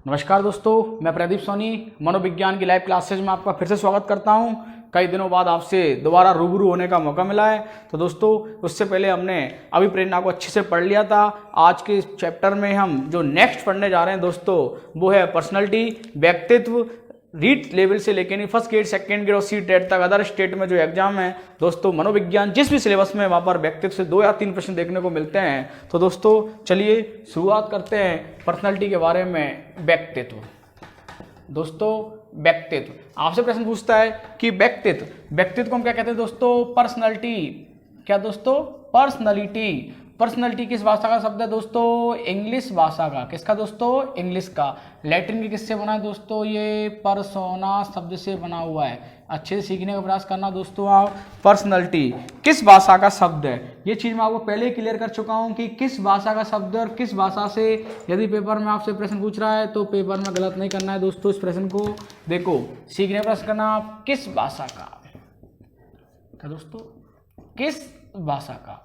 नमस्कार दोस्तों, मैं प्रदीप सोनी मनोविज्ञान की लाइव क्लासेज में आपका फिर से स्वागत करता हूं। कई दिनों बाद आपसे दोबारा रूबरू होने का मौका मिला है। तो दोस्तों, उससे पहले हमने अभिप्रेरणा को अच्छे से पढ़ लिया था। आज के इस चैप्टर में हम जो नेक्स्ट पढ़ने जा रहे हैं दोस्तों, वो है पर्सनैलिटी, व्यक्तित्व। रीट लेवल से लेकर नहीं, फर्स्ट ग्रेड, सेकंड ग्रेड और सी टेट तक अदर स्टेट में जो एग्जाम है दोस्तों, मनोविज्ञान जिस भी सिलेबस में वहाँ पर व्यक्तित्व से 2 या 3 प्रश्न देखने को मिलते हैं। तो दोस्तों चलिए शुरुआत करते हैं पर्सनैलिटी के बारे में। व्यक्तित्व दोस्तों, व्यक्तित्व आपसे प्रश्न पूछता है कि व्यक्तित्व को हम क्या कहते हैं दोस्तों? पर्सनैलिटी। क्या दोस्तों? पर्सनैलिटी। पर्सनैलिटी किस भाषा का शब्द है दोस्तों? इंग्लिश भाषा का। किसका दोस्तों? इंग्लिश का। लैटिन के किससे बना है दोस्तों? ये पर्सोना शब्द से बना हुआ है। अच्छे से सीखने का प्रयास करना दोस्तों आप। पर्सनैलिटी किस भाषा का शब्द है, ये चीज मैं आपको पहले ही क्लियर कर चुका हूं कि किस भाषा का शब्द है और किस भाषा से। यदि पेपर में आपसे प्रश्न पूछ रहा है तो पेपर में गलत नहीं करना है दोस्तों। इस प्रश्न को देखो, सीखने का प्रयास करना आप। किस भाषा का? क्या दोस्तों? किस भाषा का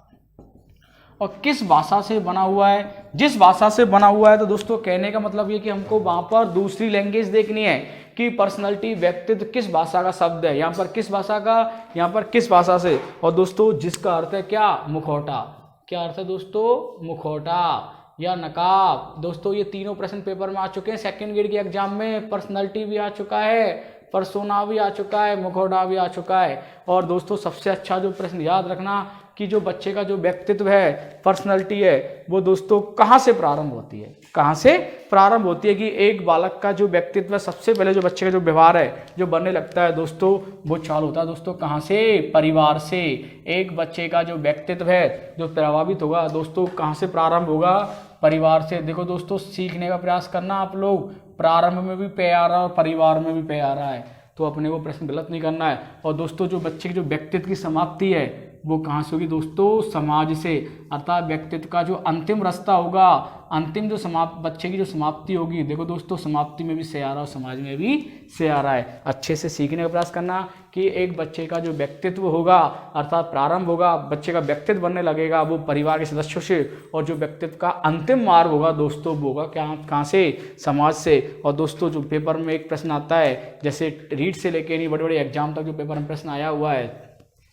और किस भाषा से बना हुआ है? जिस भाषा से बना हुआ है। तो दोस्तों कहने का मतलब ये कि हमको वहां पर दूसरी लैंग्वेज देखनी है कि पर्सनैलिटी, व्यक्तित्व किस भाषा का शब्द है। यहाँ पर किस भाषा का, यहाँ पर किस भाषा से। और दोस्तों जिसका अर्थ है क्या? मुखौटा। क्या अर्थ है दोस्तों? मुखौटा या नकाब। दोस्तों ये तीनों प्रश्न पेपर में आ चुके हैं। सेकेंड ग्रेड के एग्जाम में पर्सनैलिटी भी आ चुका है, पर्सोना भी आ चुका है, मुखौटा भी आ चुका है। और दोस्तों सबसे अच्छा जो प्रश्न याद रखना कि जो बच्चे का जो व्यक्तित्व है, पर्सनैलिटी है, वो दोस्तों कहाँ से प्रारंभ होती है? कहाँ से प्रारंभ होती है कि एक बालक का जो व्यक्तित्व है, सबसे पहले जो बच्चे का जो व्यवहार है जो बनने लगता है दोस्तों, वो चालू होता है दोस्तों कहाँ से? परिवार से। एक बच्चे का जो व्यक्तित्व है जो प्रभावित होगा दोस्तों, कहाँ से प्रारंभ होगा? परिवार से। देखो दोस्तों, सीखने का प्रयास करना आप लोग। प्रारंभ में भी पे आ रहा है और परिवार में भी पे आ रहा है, तो अपने को प्रश्न गलत नहीं करना है। और दोस्तों जो बच्चे की जो व्यक्तित्व की समाप्ति है वो कहाँ से होगी दोस्तों? समाज से। अर्थात व्यक्तित्व का जो अंतिम रास्ता होगा, अंतिम जो बच्चे की जो समाप्ति होगी, देखो दोस्तों समाप्ति में भी से आ रहा है और समाज में भी से आ रहा है। अच्छे से सीखने का प्रयास करना कि एक बच्चे का जो व्यक्तित्व होगा, अर्थात प्रारंभ होगा, बच्चे का व्यक्तित्व बनने लगेगा वो परिवार के सदस्यों से। और जो व्यक्तित्व का अंतिम मार्ग होगा दोस्तों, वो होगा क्या? कहाँ से? समाज से। और दोस्तों जो पेपर में एक प्रश्न आता है, जैसे रीट से लेके नहीं बड़े बड़े एग्जाम तक जो पेपर में प्रश्न आया हुआ है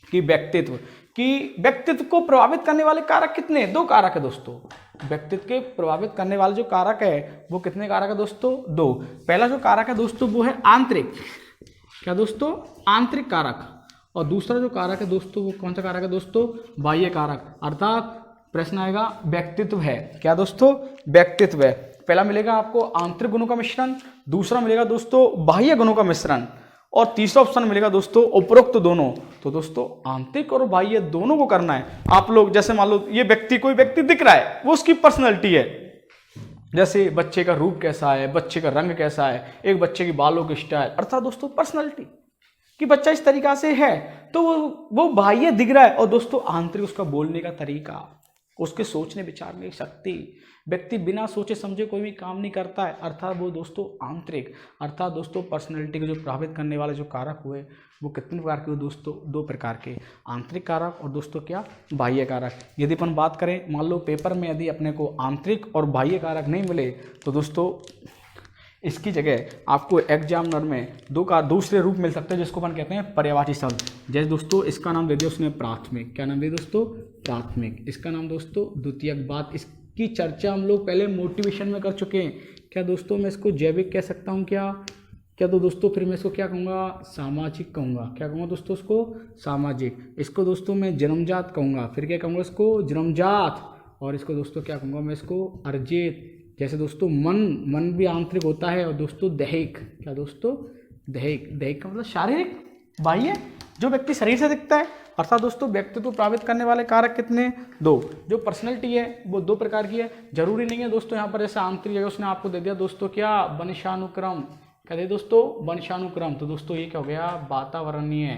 कि व्यक्तित्व को प्रभावित करने वाले कारक कितने? 2 कारक है दोस्तों। व्यक्तित्व के प्रभावित करने वाले जो कारक है वो कितने कारक है दोस्तों? 2। पहला जो कारक है दोस्तों वो है आंतरिक। क्या दोस्तों? आंतरिक कारक। और दूसरा जो कारक है दोस्तों वो कौन सा कारक है दोस्तों? बाह्य कारक। अर्थात प्रश्न आएगा व्यक्तित्व है। क्या दोस्तों? व्यक्तित्व है। पहला मिलेगा आपको आंतरिक गुणों का मिश्रण, दूसरा मिलेगा दोस्तों बाह्य गुणों का मिश्रण, और तीसरा ऑप्शन मिलेगा दोस्तों उपरोक्त दोनों। तो दोस्तों आंतरिक और बाह्य दोनों को करना है आप लोग। जैसे मान लो ये कोई व्यक्ति दिख रहा है, वो उसकी पर्सनैलिटी है। जैसे बच्चे का रूप कैसा है, बच्चे का रंग कैसा है, एक बच्चे की बालों की स्टाइल, अर्थात दोस्तों पर्सनैलिटी कि बच्चा इस तरीका से है, तो वो बाह्य दिख रहा है। और दोस्तों आंतरिक उसका बोलने का तरीका, उसके सोचने विचारने की शक्ति। व्यक्ति बिना सोचे समझे कोई भी काम नहीं करता है, अर्थात वो दोस्तों आंतरिक। अर्थात दोस्तों पर्सनैलिटी को जो प्रभावित करने वाले जो कारक हुए वो कितने प्रकार के हुए दोस्तों? 2 प्रकार के, आंतरिक कारक और दोस्तों क्या? बाह्य कारक। यदि अपन बात करें, मान लो पेपर में यदि अपने को आंतरिक और बाह्य कारक नहीं मिले तो दोस्तों इसकी जगह आपको एग्जामिनर में दूसरे रूप मिल सकते हैं जिसको अपन कहते हैं पर्यायवाची शब्द। जैसे दोस्तों इसका नाम दे दिया उसने प्राथमिक। क्या नाम दे दोस्तों? प्राथमिक। इसका नाम दोस्तों द्वितीयक। बात इसकी चर्चा हम लोग पहले मोटिवेशन में कर चुके हैं। क्या दोस्तों मैं इसको जैविक कह सकता हूँ? क्या तो दोस्तों फिर मैं इसको क्या कहूँगा? सामाजिक कहूँगा। क्या कहूँगा दोस्तों? इसको सामाजिक। इसको दोस्तों मैं जन्मजात कहूँगा। फिर क्या कहूँगा? इसको जन्मजात। और इसको दोस्तों क्या कहूँगा मैं? इसको अर्जित। जैसे दोस्तों मन भी आंतरिक होता है। और दोस्तों दैहिक। क्या दोस्तों? दैहिक का मतलब शारीरिक, बाह्य, जो व्यक्ति शरीर से दिखता है। अर्थात दोस्तों व्यक्तित्व प्रभावित करने वाले कारक कितने? 2। जो पर्सनैलिटी है वो 2 प्रकार की है। जरूरी नहीं है दोस्तों यहाँ पर जैसे आंतरिक जगह उसने आपको दे दिया दोस्तों क्या? वंशानुक्रम। क्या दे दोस्तों? वंशानुक्रम। तो दोस्तों ये क्या हो गया? वातावरणीय।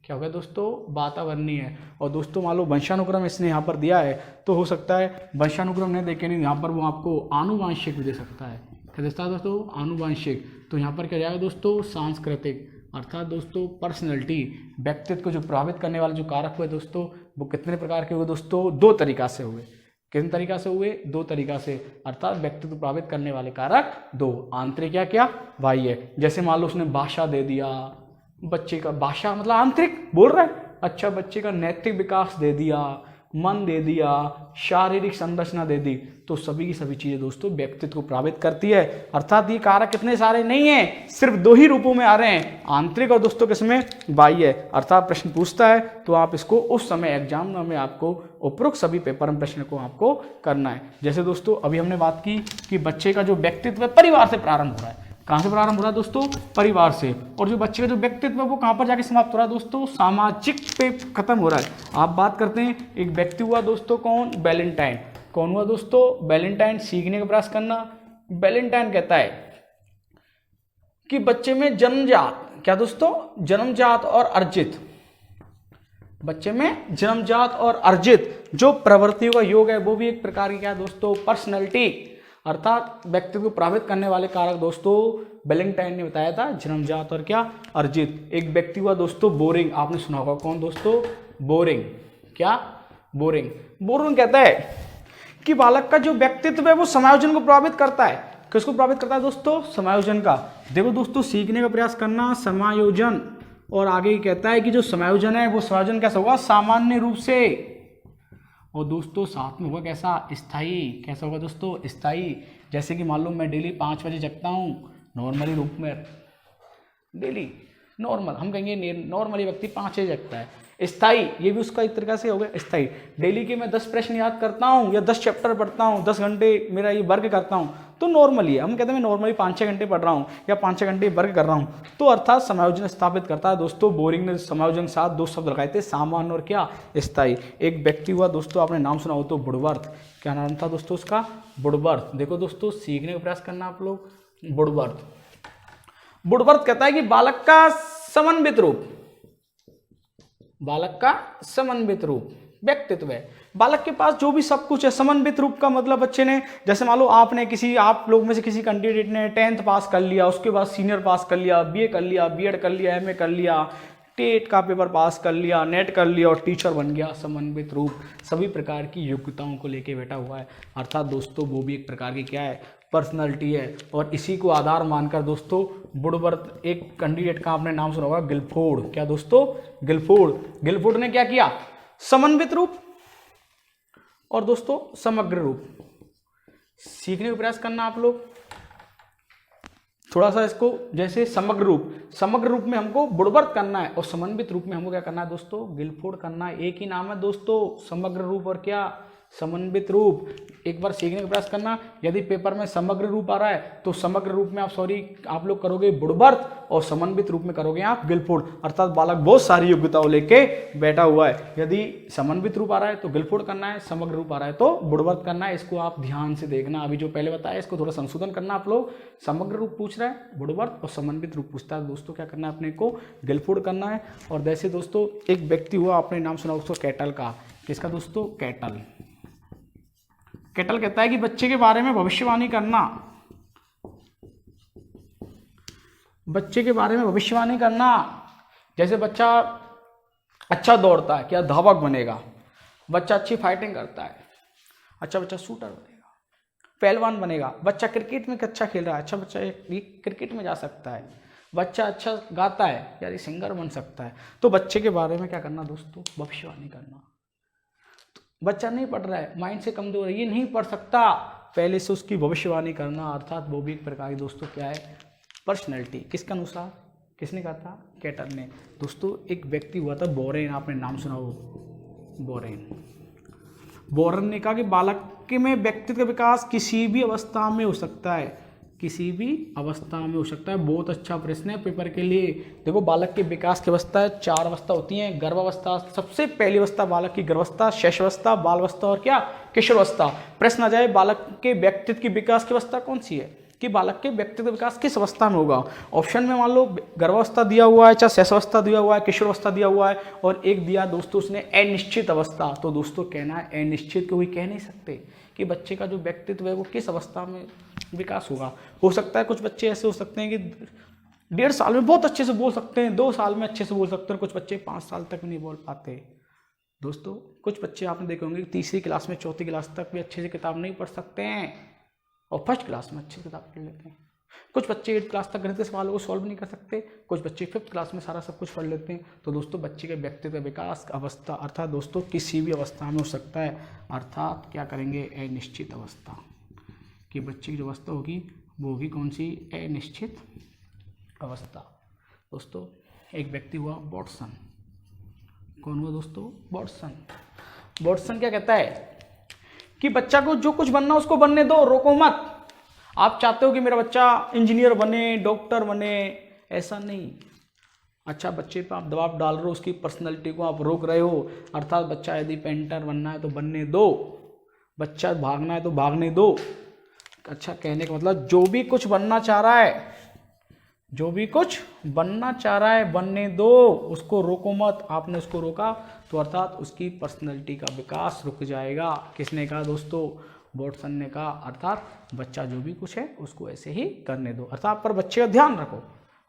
क्या हो गया दोस्तों? वातावरणीय। और दोस्तों मान लो वंशानुक्रम इसने यहाँ पर दिया है तो हो सकता है वंशानुक्रम नहीं देखे नहीं, यहाँ पर वो आपको आनुवांशिक भी दे सकता है। क्या देता है दोस्तों? आनुवांशिक। तो यहाँ पर क्या जाएगा दोस्तों? सांस्कृतिक। अर्थात दोस्तों पर्सनैलिटी, व्यक्तित्व को जो प्रभावित करने वाले जो कारक हुए दोस्तों वो कितने प्रकार के हुए दोस्तों? 2 तरीका से हुए। किन तरीका से हुए? 2 तरीका से, अर्थात व्यक्तित्व प्रभावित करने वाले कारक 2, आंतरिक या क्या? बाह्य। जैसे मान लो उसने भाषा दे दिया, बच्चे का भाषा मतलब आंतरिक बोल रहा है, अच्छा बच्चे का नैतिक विकास दे दिया, मन दे दिया, शारीरिक संरचना दे दी, तो सभी की सभी चीजें दोस्तों व्यक्तित्व को प्रभावित करती है। अर्थात ये कारक कितने सारे नहीं है, सिर्फ 2 ही रूपों में आ रहे हैं, आंतरिक और दोस्तों किसमें? बाह्य। अर्थात प्रश्न पूछता है तो आप इसको उस समय एग्जाम में आपको उपरोक्त सभी पेपर में प्रश्न को आपको करना है। जैसे दोस्तों अभी हमने बात की कि बच्चे का जो व्यक्तित्व है परिवार से प्रारंभ हो रहा है। कहाँ से प्रारंभ हो रहा है दोस्तों? परिवार से। और जो बच्चे का जो व्यक्तित्व है वो कहाँ पर जाके समाप्त हो रहा है दोस्तों? सामाजिक पे खत्म हो रहा है। आप बात करते हैं, एक व्यक्ति हुआ दोस्तों कौन? वैलेंटाइन। कौन हुआ दोस्तों? वैलेंटाइन। सीखने का प्रयास करना। वैलेंटाइन कहता है कि बच्चे में जन्मजात, क्या दोस्तों? जन्मजात और अर्जित, बच्चे में जन्मजात और अर्जित जो प्रवृत्तियों का योग है वो भी एक प्रकार की क्या दोस्तों? पर्सनैलिटी, अर्थात व्यक्ति को प्रभावित करने वाले कारक दोस्तों वैलेंटाइन ने बताया था, जन्मजात और क्या? अर्जित। एक व्यक्ति हुआ दोस्तों बोरिंग, आपने सुना होगा, कौन दोस्तों? बोरिंग। क्या? बोरिंग। बोरिंग कहता है कि बालक का जो व्यक्तित्व है वो समायोजन को प्रभावित करता है। किसको प्रभावित करता है दोस्तों? समायोजन का। देखो दोस्तों, सीखने का प्रयास करना, समायोजन, और आगे ही कहता है कि जो समायोजन है वो समायोजन कैसा होगा? सामान्य रूप से। और दोस्तों साथ में होगा कैसा? स्थायी। कैसा होगा दोस्तों? स्थायी। जैसे कि मान लो मैं डेली 5 बजे जगता हूँ, नॉर्मली रूप में, डेली नॉर्मल हम कहेंगे नॉर्मली व्यक्ति 5 बजे जगता है। स्थायी, ये भी उसका एक तरीका से हो गया स्थायी। डेली के मैं 10 प्रश्न याद करता हूँ या 10 चैप्टर पढ़ता हूँ, 10 घंटे मेरा ये वर्क करता हूँ, तो नॉर्मली है। हम कहते हैं मैं नॉर्मली 5-6 घंटे पढ़ रहा हूँ या 5-6 घंटे वर्क कर रहा हूँ, तो अर्थात समायोजन स्थापित करता है दोस्तों। बोरिंग ने समायोजन के साथ 2 शब्द लगाए थे, सामान्य और क्या? स्थायी। एक व्यक्ति हुआ दोस्तों, आपने नाम सुना हो तो वुडवर्थ। क्या नाम था दोस्तों उसका? वुडवर्थ। देखो दोस्तों, सीखने का प्रयास करना आप लोग। वुडवर्थ। वुडवर्थ कहता है कि बालक का समन्वित रूप, बालक का समन्वित रूप व्यक्तित्व है। बालक के पास जो भी सब कुछ है, समन्वित रूप का मतलब बच्चे ने, जैसे मान लो आपने किसी, आप लोग में से किसी कैंडिडेट ने 10th पास कर लिया, उसके बाद सीनियर पास कर लिया, बीए कर लिया, बीएड कर लिया, एमए कर लिया, टेट का पेपर पास कर लिया, नेट कर लिया और टीचर बन गया। समन्वित रूप सभी प्रकार की योग्यताओं को लेके बैठा हुआ है। अर्थात दोस्तों वो भी एक प्रकार की क्या है? पर्सनैलिटी है। और इसी को आधार मानकर दोस्तों वुडवर्थ, एक कैंडिडेट का आपने नाम सुना होगा, गिलफोर्ड। क्या दोस्तों? गिलफोर्ड। गिलफोर्ड ने क्या किया? समन्वित रूप और दोस्तों समग्र रूप। सीखने का प्रयास करना आप लोग थोड़ा सा इसको, जैसे समग्र रूप में हमको वुडवर्थ करना है और समन्वित रूप में हमको क्या करना है दोस्तों? गिलफोर्ड करना है। एक ही नाम है दोस्तों, समग्र रूप और क्या? समन्वित रूप। एक बार सीखने का प्रयास करना, यदि पेपर में समग्र रूप आ रहा है तो समग्र रूप में आप लोग करोगे वुडवर्थ और समन्वित रूप में करोगे आप गिलफोर्ड। अर्थात बालक बहुत सारी योग्यताओं लेके बैठा हुआ है। यदि समन्वित रूप आ रहा है तो गिलफोर्ड करना है, समग्र रूप आ रहा है तो वुडवर्थ करना है। इसको आप ध्यान से देखना, अभी जो पहले बताया इसको थोड़ा संशोधन करना आप लोग। समग्र रूप पूछ रहा है वुडवर्थ और समन्वित रूप पूछता है दोस्तों क्या करना है? अपने को गिलफोर्ड करना है। और जैसे दोस्तों एक व्यक्ति हुआ, आपने नाम सुना उसको कैटल का। किसका दोस्तों? कैटल। कैटल कहता है कि बच्चे के बारे में भविष्यवाणी करना, बच्चे के बारे में भविष्यवाणी करना। जैसे बच्चा अच्छा दौड़ता है, क्या धावक बनेगा? बच्चा अच्छी फाइटिंग करता है, अच्छा बच्चा शूटर बनेगा, पहलवान बनेगा। बच्चा क्रिकेट में अच्छा खेल रहा है, अच्छा बच्चा क्रिकेट में जा सकता है। बच्चा अच्छा गाता है, यार ये सिंगर बन सकता है। तो बच्चे के बारे में क्या करना दोस्तों? भविष्यवाणी करना। बच्चा नहीं पढ़ रहा है, माइंड से कमजोर है, ये नहीं पढ़ सकता, पहले से उसकी भविष्यवाणी करना। अर्थात वो भी एक प्रकार की दोस्तों क्या है? पर्सनैलिटी। किसके अनुसार? किसने कहा था? कैटल ने। दोस्तों एक व्यक्ति हुआ था बोरेन, आपने नाम सुना हो, बोरेन। बोरेन ने कहा कि बालक के में व्यक्तित्व विकास किसी भी अवस्था में हो सकता है, किसी भी अवस्था में हो सकता है। बहुत अच्छा प्रश्न है पेपर के लिए। देखो बालक के विकास की अवस्था है, 4 अवस्था होती हैं। गर्भावस्था, सबसे पहली अवस्था बालक की गर्भावस्था, शैशवावस्था, बालावस्था और क्या? किशोरावस्था। प्रश्न आ जाए बालक के व्यक्तित्व की विकास की अवस्था कौन सी है, कि बालक के व्यक्तित्व विकास किस अवस्था में होगा। ऑप्शन में मान लो गर्भावस्था दिया हुआ है, चाहे शैशवावस्था दिया हुआ है, किशोरावस्था दिया हुआ है, और एक दिया दोस्तों उसने अनिश्चित अवस्था। तो दोस्तों कहना है अनिश्चित, कोई कह नहीं सकते कि बच्चे का जो व्यक्तित्व है वो किस अवस्था में विकास होगा। हो सकता है कुछ बच्चे ऐसे हो सकते हैं कि 1.5 साल में बहुत अच्छे से बोल सकते हैं, 2 साल में अच्छे से बोल सकते हैं, कुछ बच्चे 5 साल तक नहीं बोल पाते। दोस्तों कुछ बच्चे आपने देखे होंगे कि तीसरी क्लास में चौथी क्लास तक भी अच्छे से किताब नहीं पढ़ सकते हैं और फर्स्ट क्लास में अच्छे से किताब पढ़ लेते हैं। कुछ बच्चे 8th क्लास तक गणित के सवालों को सॉल्व नहीं कर सकते, कुछ बच्चे 5th क्लास में सारा सब कुछ पढ़ लेते हैं। तो दोस्तों बच्चे के व्यक्तित्व विकास अवस्था अर्थात दोस्तों किसी भी अवस्था में हो सकता है, अर्थात क्या करेंगे अनिश्चित अवस्था, कि बच्चे की जो अवस्था होगी वो होगी कौन सी अनिश्चित अवस्था। दोस्तों एक व्यक्ति हुआ वॉटसन। कौन हुआ दोस्तों? वॉटसन। वॉटसन क्या कहता है कि बच्चा को जो कुछ बनना उसको बनने दो, रोको मत। आप चाहते हो कि मेरा बच्चा इंजीनियर बने, डॉक्टर बने, ऐसा नहीं। अच्छा बच्चे पे आप दबाव डाल रहे हो, उसकी पर्सनैलिटी को आप रोक रहे हो, अर्थात बच्चा यदि पेंटर बनना है तो बनने दो, बच्चा भागना है तो भागने दो। अच्छा कहने का मतलब जो भी कुछ बनना चाह रहा है, जो भी कुछ बनना चाह रहा है बनने दो, उसको रोको मत। आपने उसको रोका तो अर्थात उसकी पर्सनैलिटी का विकास रुक जाएगा। किसने कहा दोस्तों? वॉटसन ने कहा। अर्थात बच्चा जो भी कुछ है उसको ऐसे ही करने दो, अर्थात पर बच्चे का ध्यान रखो,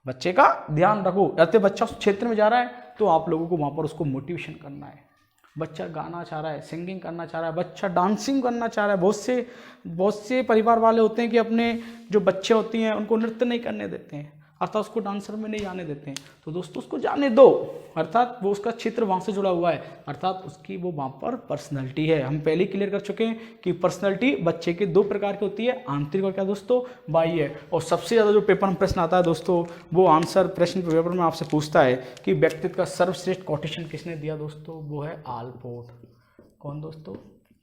बच्चे का ध्यान रखो। अर्थात बच्चा उस क्षेत्र में जा रहा है तो आप लोगों को वहाँ पर उसको मोटिवेशन करना है। बच्चा गाना चाह रहा है, सिंगिंग करना चाह रहा है, बच्चा डांसिंग करना चाह रहा है। बहुत से परिवार वाले होते हैं कि अपने जो बच्चे होती हैं उनको नृत्य नहीं करने देते हैं, अर्थात उसको डांसर में नहीं जाने देते हैं। तो दोस्तों उसको जाने दो, अर्थात वो उसका क्षेत्र वहाँ से जुड़ा हुआ है, अर्थात उसकी वो वहाँ पर पर्सनैलिटी है। हम पहले ही क्लियर कर चुके हैं कि पर्सनैलिटी बच्चे के 2 प्रकार की होती है, आंतरिक और क्या दोस्तों बाह्य। और सबसे ज़्यादा जो पेपर में प्रश्न आता है दोस्तों, वो आंसर प्रश्न पेपर में आपसे पूछता है कि व्यक्तित्व का सर्वश्रेष्ठ कोटेशन किसने दिया दोस्तों? वो है आलपोर्ट। कौन दोस्तों?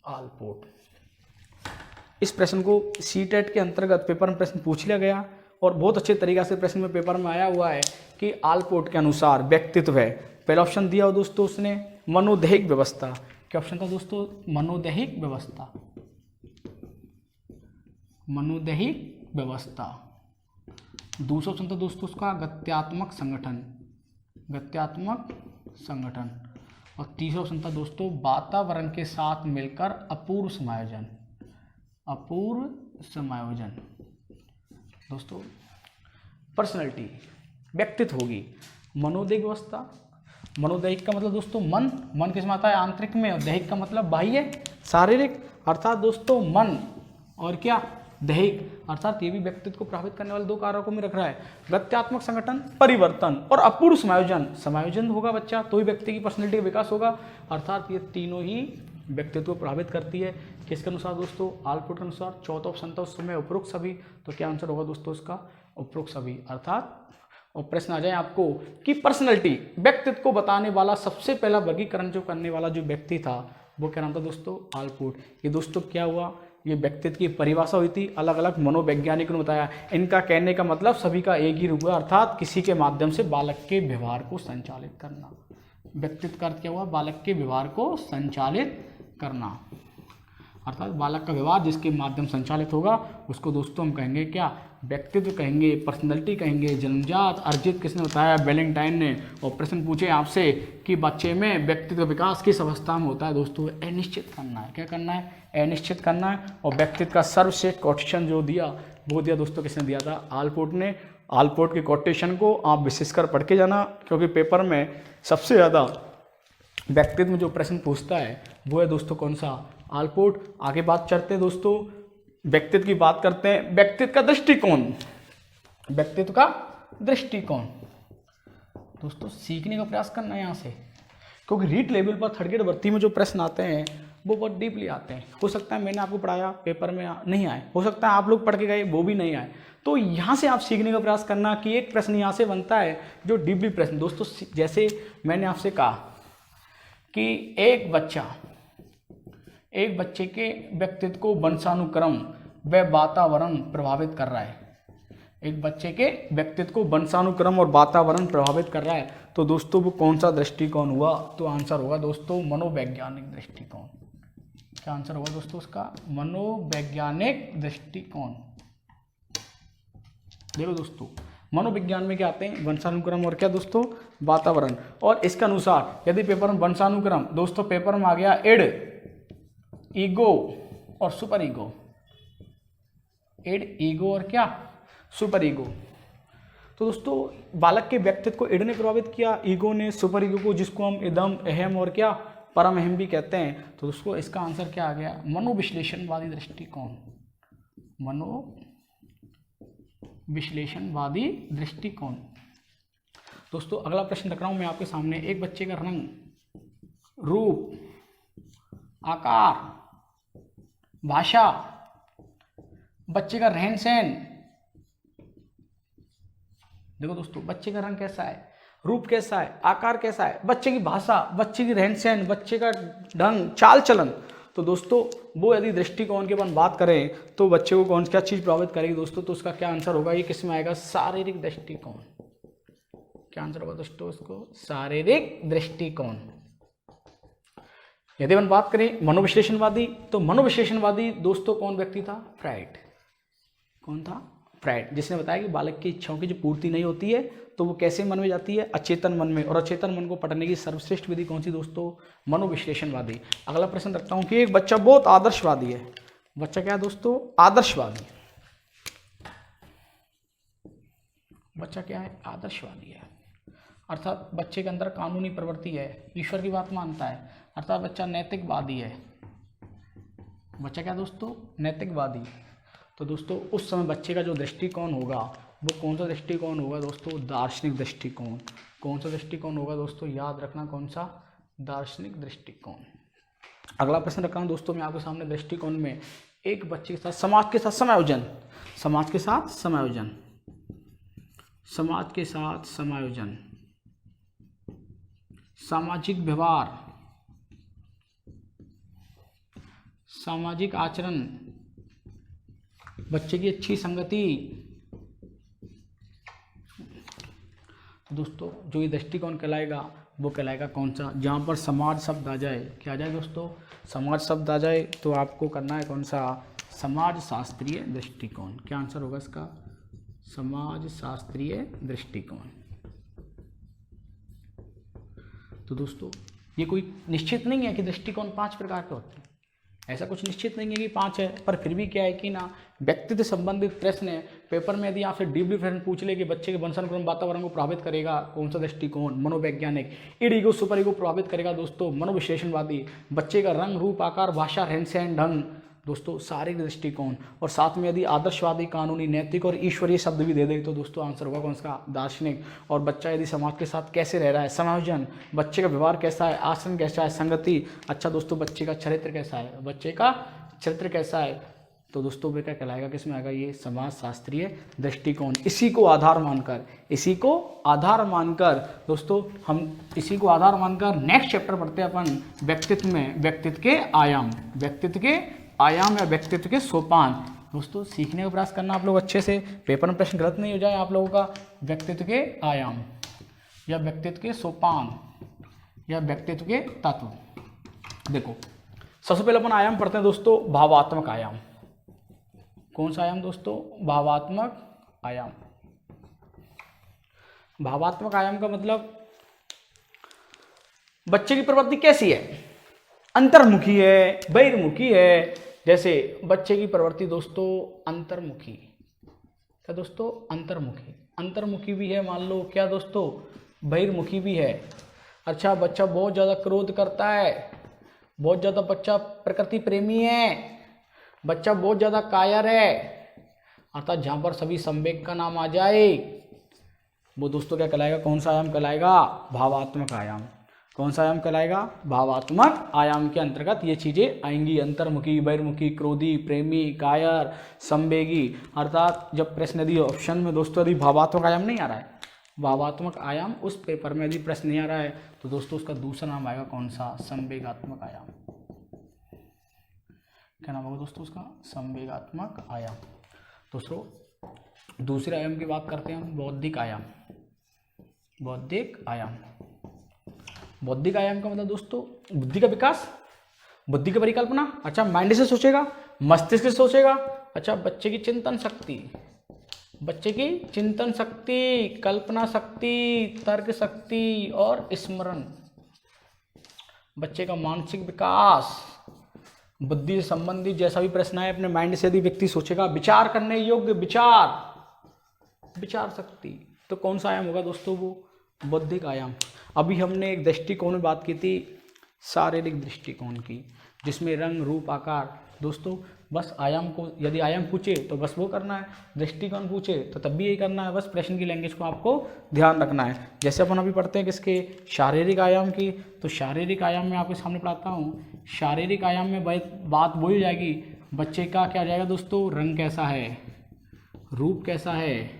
आलपोर्ट। इस प्रश्न को सीटेट के अंतर्गत पेपर में प्रश्न पूछ लिया गया और बहुत अच्छे तरीक़े से प्रश्न में पेपर में आया हुआ है कि आलपोर्ट के अनुसार व्यक्तित्व है। पहला ऑप्शन दिया हो दोस्तों उसने मनोदैहिक व्यवस्था। क्या ऑप्शन था दोस्तों? मनोदैहिक व्यवस्था। मनोदैहिक व्यवस्था। दूसरा ऑप्शन था दोस्तों उसका गत्यात्मक संगठन। गत्यात्मक संगठन। और तीसरा ऑप्शन था दोस्तों वातावरण के साथ मिलकर अपूर्व समायोजन। अपूर्व समायोजन। दोस्तों पर्सनैलिटी व्यक्तित्व होगी मनोदैहिक व्यवस्था। मनोदैहिक का मतलब दोस्तों मन, मन किस में आता है? आंतरिक में। और दैहिक का मतलब बाह्य शारीरिक, अर्थात दोस्तों मन और क्या दैहिक, अर्थात ये भी व्यक्तित्व को प्रभावित करने वाले 2 कारकों में रख रहा है। गत्यात्मक संगठन परिवर्तन और अपूर्व समायोजन। समायोजन होगा बच्चा तो ही व्यक्ति की पर्सनैलिटी का विकास होगा, अर्थात ये तीनों ही व्यक्तित्व को प्रभावित करती है। किसके अनुसार दोस्तों? आलपोर्ट के अनुसार। चौथा ऑप्शन था उस समय उपरोक्त सभी, तो क्या आंसर होगा दोस्तों इसका? उपरोक्त सभी। अर्थात और प्रश्न आ जाए आपको कि पर्सनैलिटी व्यक्तित्व को बताने वाला सबसे पहला वर्गीकरण जो करने वाला जो व्यक्ति था वो क्या नाम था दोस्तों? आलपोर्ट। ये दोस्तों क्या हुआ? ये व्यक्तित्व की परिभाषा हुई थी, अलग अलग मनोवैज्ञानिकों ने बताया। इनका कहने का मतलब सभी का एक ही रूप है, अर्थात किसी के माध्यम से बालक के व्यवहार को संचालित करना। व्यक्तित्व का अर्थ क्या हुआ? बालक के व्यवहार को संचालित करना, अर्थात बालक का व्यवहार जिसके माध्यम संचालित होगा उसको दोस्तों हम कहेंगे क्या? व्यक्तित्व कहेंगे, पर्सनैलिटी कहेंगे। जन्मजात अर्जित किसने बताया? वैलेंटाइन ने। और प्रश्न पूछे आपसे कि बच्चे में व्यक्तित्व विकास किस अवस्था में होता है दोस्तों? अनिश्चित करना है। क्या करना है? अनिश्चित करना है। और व्यक्तित्व का सर्वश्रेष्ठ कोटेशन जो दिया वो दिया दोस्तों किसने दिया था? आलपोर्ट ने। आलपोर्ट के कोटेशन को आप विशेषकर पढ़ के जाना, क्योंकि पेपर में सबसे ज़्यादा व्यक्तित्व में जो प्रश्न पूछता है वो है दोस्तों कौन सा? आलपोर्ट। आगे बात करते हैं दोस्तों, व्यक्तित्व की बात करते हैं। व्यक्तित्व का दृष्टिकोण। व्यक्तित्व का दृष्टिकोण दोस्तों सीखने का प्रयास करना है यहाँ से, क्योंकि रीट लेवल पर थर्ड ग्रेड भर्ती में जो प्रश्न आते हैं वो बहुत डीपली आते हैं। हो सकता है मैंने आपको पढ़ाया पेपर में नहीं आए, हो सकता है आप लोग पढ़ के गए वो भी नहीं आए। तो यहाँ से आप सीखने का प्रयास करना कि एक प्रश्न यहाँ से बनता है जो डीपली प्रश्न दोस्तों, जैसे मैंने आपसे कहा कि एक बच्चे के व्यक्तित्व को वंशानुक्रम व वातावरण प्रभावित कर रहा है। एक बच्चे के व्यक्तित्व को वंशानुक्रम और वातावरण प्रभावित कर रहा है, तो दोस्तों वो कौन सा दृष्टिकोण हुआ? तो आंसर होगा दोस्तों मनोवैज्ञानिक दृष्टिकोण। क्या आंसर होगा दोस्तों उसका? मनोवैज्ञानिक दृष्टिकोण। देखो दोस्तों मनोविज्ञान में क्या आते हैं? वंशानुक्रम और क्या दोस्तों? वातावरण। और इसके अनुसार यदि पेपर में वंशानुक्रम दोस्तों पेपर में आ गया इड, ईगो और सुपर ईगो। इड, ईगो और क्या? Super ego. तो दोस्तों बालक के व्यक्तित्व को इड ने प्रभावित किया, ईगो ने, सुपर ईगो को जिसको हम इदम, अहम और क्या परमहम भी कहते हैं। तो दोस्तों इसका आंसर क्या आ गया, मनोविश्लेषणवादी दृष्टिकोण, मनोविश्लेषणवादी दृष्टिकोण। दोस्तों अगला प्रश्न रख रहा हूं मैं आपके सामने, एक बच्चे का रंग, रूप, आकार, भाषा, बच्चे का रहन सहन। देखो दोस्तों बच्चे का रंग कैसा है, रूप कैसा है, आकार कैसा है, बच्चे की भाषा, बच्चे की रहन सहन, बच्चे का ढंग चाल चलन। तो दोस्तों वो यदि दृष्टिकोण की अपन बात करें तो बच्चे को कौन क्या चीज़ प्रभावित करेगी दोस्तों, तो उसका क्या आंसर होगा, ये किस में आएगा, शारीरिक दृष्टिकोण। क्या आंसर होगा दोस्तों इसको, शारीरिक दृष्टिकोण। यदि अपन बात करें मनोविश्लेषणवादी, तो मनोविश्लेषणवादी दोस्तों कौन व्यक्ति था, फ्राइड। कौन था, फ्राइड, जिसने बताया कि बालक की इच्छाओं की जो पूर्ति नहीं होती है तो वो कैसे मन में जाती है, अचेतन मन में, और अचेतन मन को पढ़ने की सर्वश्रेष्ठ विधि कौन सी दोस्तों, मनोविश्लेषणवादी। अगला प्रश्न रखता हूं कि एक बच्चा बहुत आदर्शवादी है, बच्चा क्या है दोस्तों, आदर्शवादी। बच्चा क्या है, आदर्शवादी है, अर्थात बच्चे के अंदर कानूनी प्रवृत्ति है, ईश्वर की बात मानता है, अर्थात बच्चा नैतिकवादी है। बच्चा क्या दोस्तों, नैतिकवादी। तो दोस्तों उस समय बच्चे का जो दृष्टिकोण होगा वो कौन सा दृष्टिकोण होगा दोस्तों, दार्शनिक दृष्टिकोण। कौन सा दृष्टिकोण होगा दोस्तों, याद रखना कौन सा, दार्शनिक दृष्टिकोण। अगला प्रश्न रखा हूं दोस्तों मैं आपके सामने, दृष्टिकोण में एक बच्चे के साथ समाज के साथ समायोजन, समाज के साथ समायोजन, समाज के साथ समायोजन, सामाजिक व्यवहार, सामाजिक आचरण, बच्चे की अच्छी संगति। दोस्तों जो ये दृष्टिकोण कहलाएगा वो कहलाएगा कौन सा, जहाँ पर समाज शब्द आ जाए, क्या आ जाए दोस्तों, समाज शब्द आ जाए तो आपको करना है कौन सा, समाज शास्त्रीय दृष्टिकोण। क्या आंसर होगा इसका, समाज शास्त्रीय दृष्टिकोण। तो दोस्तों ये कोई निश्चित नहीं है कि दृष्टिकोण 5 प्रकार के होते हैं, ऐसा कुछ निश्चित नहीं है कि 5 है, पर फिर भी क्या है कि ना व्यक्तित्व संबंधित प्रश्न है। पेपर में यदि आपसे डीपली प्रश्न पूछ ले कि बच्चे के वंशानुक्रम वातावरण को प्रभावित करेगा कौन सा दृष्टिकोण, मनोवैज्ञानिक, इड ईगो सुपर ईगो प्रभावित करेगा दोस्तों मनोविश्लेषणवादी, बच्चे का रंग, रूप, आकार, भाषा, रहन सहन, ढंग दोस्तों शारीरिक दृष्टिकोण, और साथ में यदि आदर्शवादी, कानूनी, नैतिक और ईश्वरीय शब्द भी दे दे तो दोस्तों आंसर होगा कौन सा, दार्शनिक। और बच्चा यदि समाज के साथ कैसे रह रहा है, समायोजन, बच्चे का व्यवहार कैसा है, आचरण कैसा है, संगति। अच्छा दोस्तों बच्चे का चरित्र कैसा है, बच्चे का चरित्र कैसा है, तो दोस्तों वे क्या कहलाएगा, किसमें आएगा, ये समाज शास्त्रीय दृष्टिकोण। इसी को आधार मानकर, इसी को आधार मानकर दोस्तों हम इसी को आधार मानकर नेक्स्ट चैप्टर पढ़ते हैं अपन व्यक्तित्व में, व्यक्तित्व के आयाम, व्यक्तित्व के आयाम या व्यक्तित्व के सोपान। दोस्तों सीखने का प्रयास करना आप लोग अच्छे से, पेपर में प्रश्न गलत नहीं हो जाए आप लोगों का। व्यक्तित्व के आयाम या व्यक्तित्व के सोपान या व्यक्तित्व के तत्व। देखो सबसे पहले अपन आयाम पढ़ते हैं दोस्तों, भावात्मक आयाम। कौन सा आयाम दोस्तों, भावात्मक आयाम। भावात्मक आयाम का मतलब बच्चे की प्रवृत्ति कैसी है, अंतर्मुखी है, बहिर्मुखी है। जैसे बच्चे की प्रवृत्ति दोस्तों अंतर्मुखी, क्या दोस्तों, अंतर्मुखी, अंतर्मुखी भी है मान लो, क्या दोस्तों, बहिर्मुखी भी है। अच्छा बच्चा बहुत ज़्यादा क्रोध करता है, बहुत ज़्यादा बच्चा प्रकृति प्रेमी है, बच्चा बहुत ज़्यादा कायर है, अर्थात जहाँ पर सभी संवेग का नाम आ जाए वो दोस्तों क्या कहलाएगा, कौन सा आयाम कहलाएगा, भावात्मक आयाम। कौन सा आयाम कहलाएगा, भावात्मक आयाम के अंतर्गत ये चीज़ें आएंगी, अंतर्मुखी, बहिर्मुखी, क्रोधी, प्रेमी, कायर, संवेगी। अर्थात जब प्रश्न यदि ऑप्शन में दोस्तों यदि भावात्मक आयाम नहीं आ रहा है, भावात्मक आयाम उस पेपर में यदि प्रश्न नहीं आ रहा है तो दोस्तों उसका दूसरा नाम आएगा कौन सा, संवेगात्मक आयाम। क्या नाम होगा दोस्तों उसका, संवेगात्मक आयाम। दोस्तों दूसरे आयाम की बात करते हैं हम, बौद्धिक आयाम। बौद्धिक आयाम, बौद्धिक आयाम का मतलब दोस्तों बुद्धि का विकास, बुद्धि की परिकल्पना। अच्छा माइंड से सोचेगा, मस्तिष्क से सोचेगा। अच्छा बच्चे की चिंतन शक्ति, बच्चे की चिंतन शक्ति, कल्पना शक्ति, तर्क शक्ति और स्मरण। बच्चे का मानसिक विकास, बुद्धि से संबंधित जैसा भी प्रश्न है अपने माइंड से यदि व्यक्ति सोचेगा, विचार करने योग्य विचार, विचार शक्ति। तो कौन सा आयाम होगा दोस्तों, वो बौद्धिक आयाम। अभी हमने एक दृष्टिकोण में बात की थी शारीरिक दृष्टिकोण की, जिसमें रंग रूप आकार, दोस्तों बस आयाम को, यदि आयाम पूछे तो बस वो करना है, दृष्टिकोण पूछे तो तब भी यही करना है, बस प्रश्न की लैंग्वेज को आपको ध्यान रखना है। जैसे अपन अभी पढ़ते हैं किसके, शारीरिक आयाम की, तो शारीरिक आयाम में आपके सामने पढ़ाता हूँ। शारीरिक आयाम में बात बोली जाएगी बच्चे का क्या जाएगा दोस्तों, रंग कैसा है, रूप कैसा है,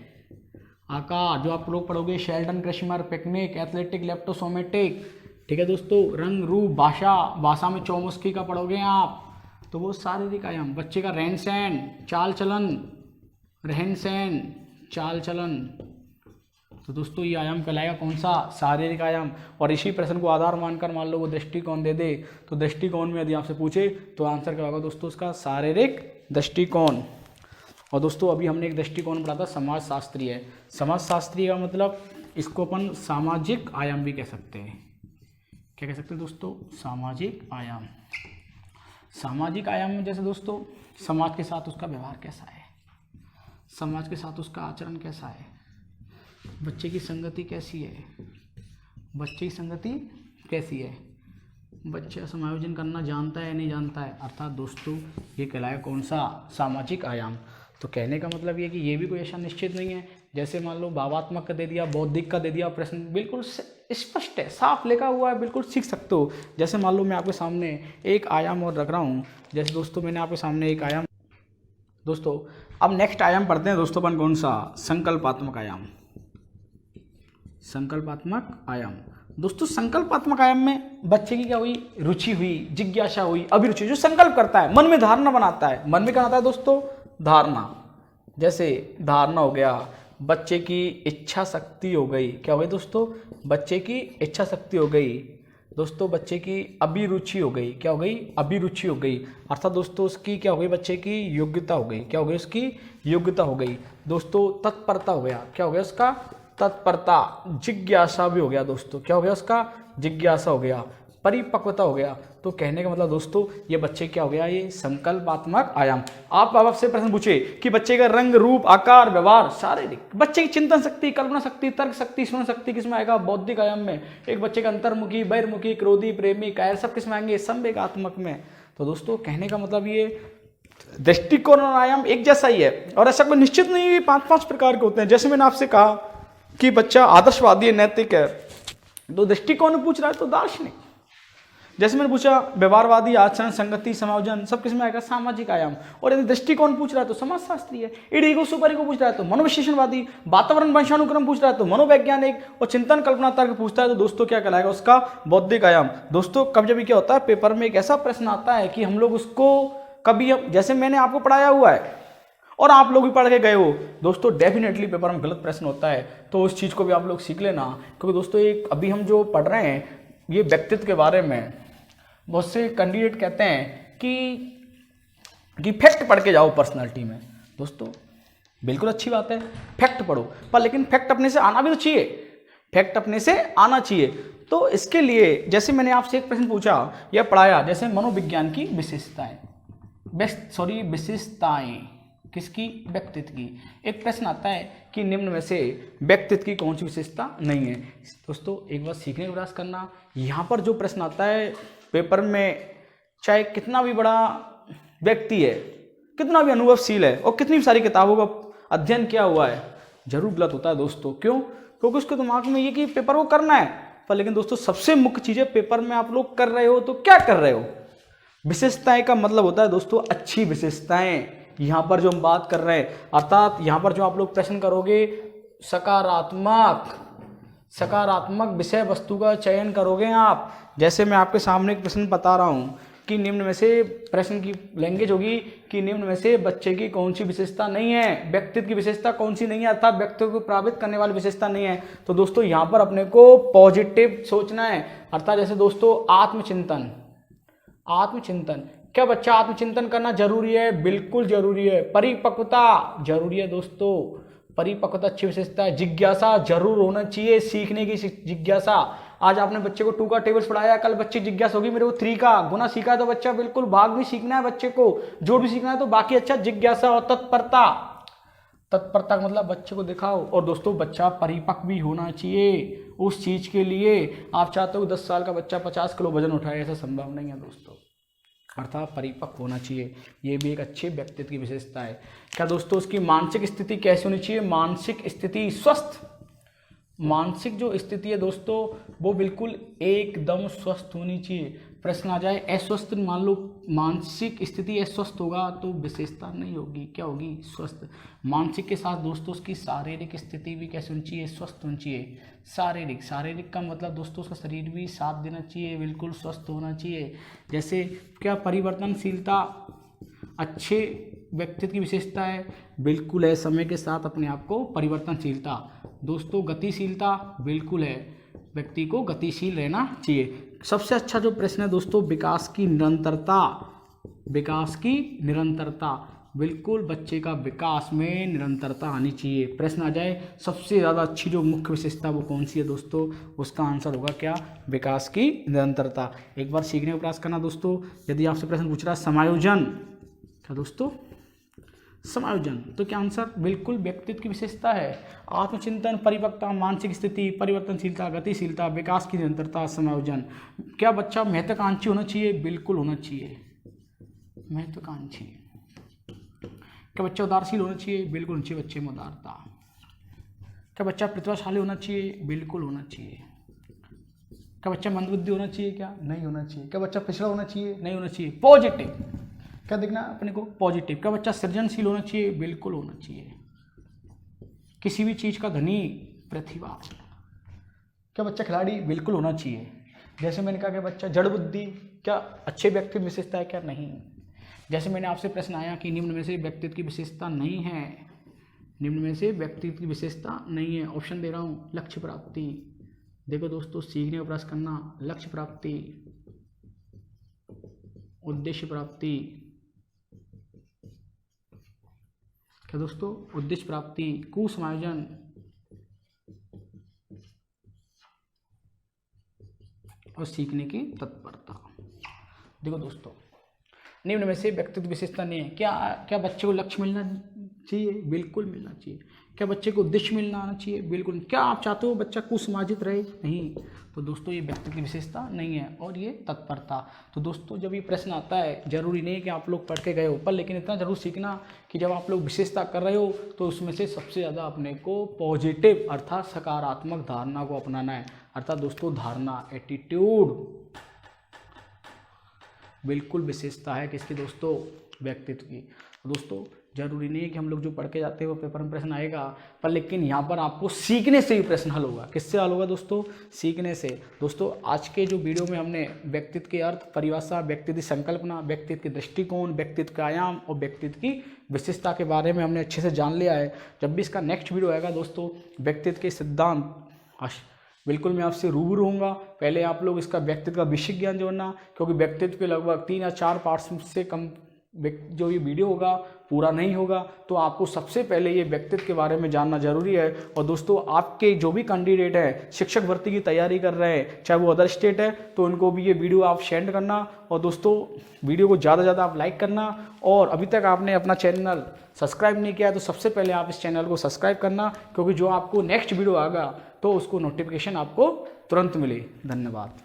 आकार, जो आप लोग पढ़ोगे शेल्डन, क्रेशमर, पेकनिक, एथलेटिक, लेप्टोसोमेटिक, ठीक है दोस्तों। रंग रूप, भाषा में चौमुस्की का पढ़ोगे आप, तो वो शारीरिक आयाम। बच्चे का रहन सहन, चाल चलन, रहन सहन, चाल चलन, तो दोस्तों ये आयाम कहलाएगा कौन सा, शारीरिक आयाम। और इसी प्रश्न को आधार मानकर मान लो वो दृष्टिकोण दे दे, तो दृष्टिकोण में यदि आपसे पूछे तो आंसर क्या होगा दोस्तों उसका, शारीरिक दृष्टिकोण। और दोस्तों अभी हमने एक दृष्टिकोण पढ़ा था समाज शास्त्रीय। समाज शास्त्रीय का मतलब इसको अपन सामाजिक आयाम भी कह सकते हैं। क्या कह सकते हैं दोस्तों, सामाजिक आयाम। सामाजिक आयाम में जैसे दोस्तों समाज के साथ उसका व्यवहार कैसा है, समाज के साथ उसका आचरण कैसा है, बच्चे की संगति कैसी है, बच्चे की संगति कैसी है, बच्चा समायोजन करना जानता है नहीं जानता है, अर्थात दोस्तों ये कहलाएगा कौन सा, सामाजिक आयाम। तो कहने का मतलब ये कि ये भी कोई ऐसा निश्चित नहीं है, जैसे मान लो भावात्मक का दे दिया, बौद्धिक का दे दिया, प्रश्न बिल्कुल स्पष्ट है, साफ लिखा हुआ है, बिल्कुल सीख सकते हो। जैसे मान लो मैं आपके सामने एक आयाम और रख रहा हूँ, जैसे दोस्तों मैंने आपके सामने एक आयाम, दोस्तों अब नेक्स्ट आयाम पढ़ते हैं दोस्तों अपन कौन सा, संकल्पात्मक आयाम। संकल्पात्मक आयाम, दोस्तों संकल्पात्मक आयाम में बच्चे की क्या हुई, रुचि हुई, जिज्ञासा हुई, अभिरुचि, जो संकल्प करता है, मन में धारणा बनाता है। मन में क्या आता है दोस्तों, धारणा। जैसे धारणा हो गया, बच्चे की इच्छा शक्ति हो गई, क्या हो गई दोस्तों, बच्चे की इच्छा शक्ति हो गई, दोस्तों बच्चे की अभिरुचि हो गई, क्या हो गई, अभिरुचि हो गई, अर्थात दोस्तों उसकी क्या हो गई, बच्चे की योग्यता हो गई, क्या हो गई, उसकी योग्यता हो गई। दोस्तों तत्परता हो गया, क्या हो गया उसका, तत्परता। जिज्ञासा भी हो गया दोस्तों, क्या हो गया उसका, जिज्ञासा हो गया। परिपक्वता हो गया। तो कहने का मतलब दोस्तों ये बच्चे क्या हो गया, ये संकल्पात्मक आयाम। आप आपसे प्रश्न पूछे कि बच्चे का रंग रूप आकार व्यवहार शारीरिक, बच्चे की चिंतन शक्ति, कल्पना शक्ति, तर्क शक्ति, स्मरण शक्ति किसमें आएगा, बौद्धिक आयाम में। एक बच्चे का अंतर्मुखी, बहिर्मुखी, क्रोधी, प्रेमी, कायर सब किसमें आएंगे, संवेगात्मक में। तो दोस्तों कहने का मतलब ये दृष्टिकोण और आयाम एक जैसा ही है, और ऐसा कोई निश्चित नहीं है, 5-5 प्रकार के होते हैं। जैसे मैंने आपसे कहा कि बच्चा आदर्शवादी है, नैतिक है, तो दृष्टिकोण पूछ रहा है तो दार्शनिक। जैसे मैंने पूछा व्यवहारवादी, आचरण, संगति, समायोजन सब किसमें आएगा, सामाजिक आयाम। और यदि दृष्टिकोण पूछ रहा है तो समाजशास्त्री है। इडी ईगो सुपर ईगो पूछ रहा है तो मनोविश्लेषणवादी, वातावरण वंशानुक्रम पूछ रहा है तो मनोवैज्ञानिक, और चिंतन कल्पना तर्क पूछता है तो दोस्तों क्या कहलाएगा उसका, बौद्धिक आयाम। दोस्तों कभी कभी क्या होता है, पेपर में एक ऐसा प्रश्न आता है कि हम लोग उसको कभी, जैसे मैंने आपको पढ़ाया हुआ है और आप लोग भी पढ़ के गए हो दोस्तों, डेफिनेटली पेपर में गलत प्रश्न होता है, तो उस चीज़ को भी आप लोग सीख लेना। क्योंकि दोस्तों एक अभी हम जो पढ़ रहे हैं ये व्यक्तित्व के बारे में, बहुत से कैंडिडेट कहते हैं कि फैक्ट पढ़ के जाओ पर्सनालिटी में। दोस्तों बिल्कुल अच्छी बात है, फैक्ट पढ़ो, पर लेकिन फैक्ट अपने से आना भी तो चाहिए, फैक्ट अपने से आना चाहिए। तो इसके लिए जैसे मैंने आपसे एक प्रश्न पूछा या पढ़ाया, जैसे मनोविज्ञान की विशेषताएं, विशेषताएं किसकी, व्यक्तित्व की। एक प्रश्न आता है कि निम्न में से व्यक्तित्व की कौन सी विशेषता नहीं है। दोस्तों एक बार सीखने का प्रयास करना, यहाँ पर जो प्रश्न आता है पेपर में, चाहे कितना भी बड़ा व्यक्ति है, कितना भी अनुभवशील है और कितनी सारी किताबों का अध्ययन किया हुआ है, जरूर गलत होता है दोस्तों। क्यों, क्योंकि उसके दिमाग में ये कि पेपर को करना है, पर लेकिन दोस्तों सबसे मुख्य चीज़ है पेपर में आप लोग कर रहे हो तो क्या कर रहे हो। विशेषताएं का मतलब होता है दोस्तों अच्छी विशेषताएं, यहाँ पर जो हम बात कर रहे हैं, अर्थात यहाँ पर जो आप लोग प्रश्न करोगे सकारात्मक विषय वस्तु का चयन करोगे आप। जैसे मैं आपके सामने एक प्रश्न बता रहा हूँ कि निम्न में से, प्रश्न की लैंग्वेज होगी कि निम्न में से बच्चे की कौन सी विशेषता नहीं है, व्यक्तित्व की विशेषता कौन सी नहीं है, अर्थात व्यक्तित्व को प्रभावित करने वाली विशेषता नहीं है। तो दोस्तों यहाँ पर अपने को पॉजिटिव सोचना है, अर्थात जैसे दोस्तों आत्मचिंतन, क्या बच्चा आत्मचिंतन करना जरूरी है, बिल्कुल जरूरी है। परिपक्वता जरूरी है दोस्तों, परिपक्वता अच्छी विशेषता है। जिज्ञासा जरूर होना चाहिए, सीखने की जिज्ञासा। आज आपने बच्चे को 2 का टेबल्स पढ़ाया, कल बच्चे जिज्ञासा होगी मेरे को 3 का गुना सीखा है, तो बच्चा बिल्कुल भाग भी सीखना है, बच्चे को जोड़ भी सीखना है, तो बाकी अच्छा जिज्ञासा और तत्परता। तत्परता का मतलब बच्चे को दिखाओ। और दोस्तों बच्चा परिपक्व भी होना चाहिए उस चीज़ के लिए। आप चाहते हो 10 साल का बच्चा 50 किलो वजन उठाए, ऐसा संभव नहीं है दोस्तों, अर्थात परिपक्व होना चाहिए। ये भी एक अच्छे व्यक्तित्व की विशेषता है। क्या दोस्तों उसकी मानसिक स्थिति कैसी होनी चाहिए? मानसिक स्थिति स्वस्थ। मानसिक जो स्थिति है दोस्तों वो बिल्कुल एकदम स्वस्थ होनी चाहिए। प्रश्न आ जाए अस्वस्थ, मान लो मानसिक स्थिति अस्वस्थ होगा तो विशेषता नहीं होगी, क्या होगी? स्वस्थ। मानसिक के साथ दोस्तों उसकी शारीरिक स्थिति भी कैसी होनी चाहिए? स्वस्थ होनी चाहिए। शारीरिक का मतलब दोस्तों उसका शरीर भी साथ देना चाहिए, बिल्कुल स्वस्थ होना चाहिए। जैसे क्या परिवर्तनशीलता अच्छे व्यक्तित्व की विशेषता है? बिल्कुल है, समय के साथ अपने आप को परिवर्तनशीलता। दोस्तों गतिशीलता बिल्कुल है, व्यक्ति को गतिशील रहना चाहिए। सबसे अच्छा जो प्रश्न है दोस्तों विकास की निरंतरता। विकास की निरंतरता, बिल्कुल बच्चे का विकास में निरंतरता आनी चाहिए। प्रश्न आ जाए सबसे ज़्यादा अच्छी जो मुख्य विशेषता वो कौन सी है दोस्तों, उसका आंसर होगा क्या? विकास की निरंतरता। एक बार सीखने का प्रयास करना दोस्तों। यदि आपसे प्रश्न पूछ रहा है समायोजन, क्या दोस्तों? समायोजन, तो क्या आंसर? बिल्कुल व्यक्तित्व की विशेषता है। आत्मचिंतन, परिपक्वता, मानसिक स्थिति, परिवर्तनशीलता, गतिशीलता, विकास की निरंतरता, समायोजन। क्या बच्चा महत्वाकांक्षी होना चाहिए? बिल्कुल होना चाहिए, महत्वाकांक्षी। क्या बच्चा उदारशील होना चाहिए? बिल्कुल होना चाहिए बच्चे में उदारता। क्या बच्चा प्रतिभाशाली होना चाहिए? बिल्कुल होना चाहिए। क्या बच्चा मंदबुद्धि होना चाहिए? क्या नहीं होना चाहिए। क्या बच्चा पिछड़ा होना चाहिए? नहीं होना चाहिए। पॉजिटिव, क्या देखना अपने को? पॉजिटिव। क्या बच्चा सृजनशील होना चाहिए? बिल्कुल होना चाहिए। किसी भी चीज़ का धनी, प्रतिभा। क्या बच्चा खिलाड़ी? बिल्कुल होना चाहिए। जैसे मैंने कहा कि बच्चा जड़ बुद्धि, क्या अच्छे व्यक्तित्व की विशेषता है? क्या नहीं। जैसे मैंने आपसे प्रश्न आया कि निम्न में से व्यक्तित्व की विशेषता नहीं है, निम्न में से व्यक्तित्व की विशेषता नहीं है, ऑप्शन दे रहा हूँ। लक्ष्य प्राप्ति, देखो दोस्तों सीखने का प्रयास करना। लक्ष्य प्राप्ति, उद्देश्य प्राप्ति, क्या दोस्तों? उद्देश्य प्राप्ति, कुसमायोजन, और सीखने की तत्परता। देखो दोस्तों निम्न में से व्यक्तित्व विशेषता नहीं है। क्या बच्चे को लक्ष्य मिलना चाहिए? बिल्कुल मिलना चाहिए। क्या बच्चे को उद्देश्य मिलना आना चाहिए? बिल्कुल। क्या आप चाहते हो बच्चा कुसमाजित रहे? नहीं। तो दोस्तों ये व्यक्तित्व की विशेषता नहीं है। और ये तत्परता। तो दोस्तों जब ये प्रश्न आता है, जरूरी नहीं है कि आप लोग पढ़ के गए हो, पर लेकिन इतना जरूर सीखना कि जब आप लोग विशेषता कर रहे हो तो उसमें से सबसे ज़्यादा अपने को पॉजिटिव अर्थात सकारात्मक धारणा को अपनाना है। अर्थात दोस्तों धारणा, एटीट्यूड बिल्कुल विशेषता है किसकी दोस्तों? व्यक्तित्व की। दोस्तों जरूरी नहीं है कि हम लोग जो पढ़ के जाते हैं वो पेपर में प्रश्न आएगा, पर लेकिन यहाँ पर आपको सीखने से ही प्रश्न हल होगा। किससे हल होगा दोस्तों? सीखने से। दोस्तों आज के जो वीडियो में हमने व्यक्तित्व के अर्थ, परिभाषा, व्यक्तित्व की संकल्पना, व्यक्तित्व के दृष्टिकोण, व्यक्तित्व का आयाम और व्यक्तित्व की विशेषता के बारे में हमने अच्छे से जान लिया है। जब भी इसका नेक्स्ट वीडियो आएगा दोस्तों व्यक्तित्व के सिद्धांत, बिल्कुल मैं आपसे रूबरू होऊंगा। पहले आप लोग इसका व्यक्तित्व का विषय ज्ञान जोड़ना, क्योंकि व्यक्तित्व के लगभग 3 या 4 पार्ट्स से कम जो ये वीडियो होगा पूरा नहीं होगा। तो आपको सबसे पहले ये व्यक्तित्व के बारे में जानना जरूरी है। और दोस्तों आपके जो भी कैंडिडेट है शिक्षक भर्ती की तैयारी कर रहे हैं, चाहे वो अदर स्टेट है, तो उनको भी ये वीडियो आप शेयर करना। और दोस्तों वीडियो को ज़्यादा से ज़्यादा आप लाइक करना। और अभी तक आपने अपना चैनल सब्सक्राइब नहीं किया तो सबसे पहले आप इस चैनल को सब्सक्राइब करना, क्योंकि जो आपको नेक्स्ट वीडियो आएगा तो उसको नोटिफिकेशन आपको तुरंत मिले। धन्यवाद।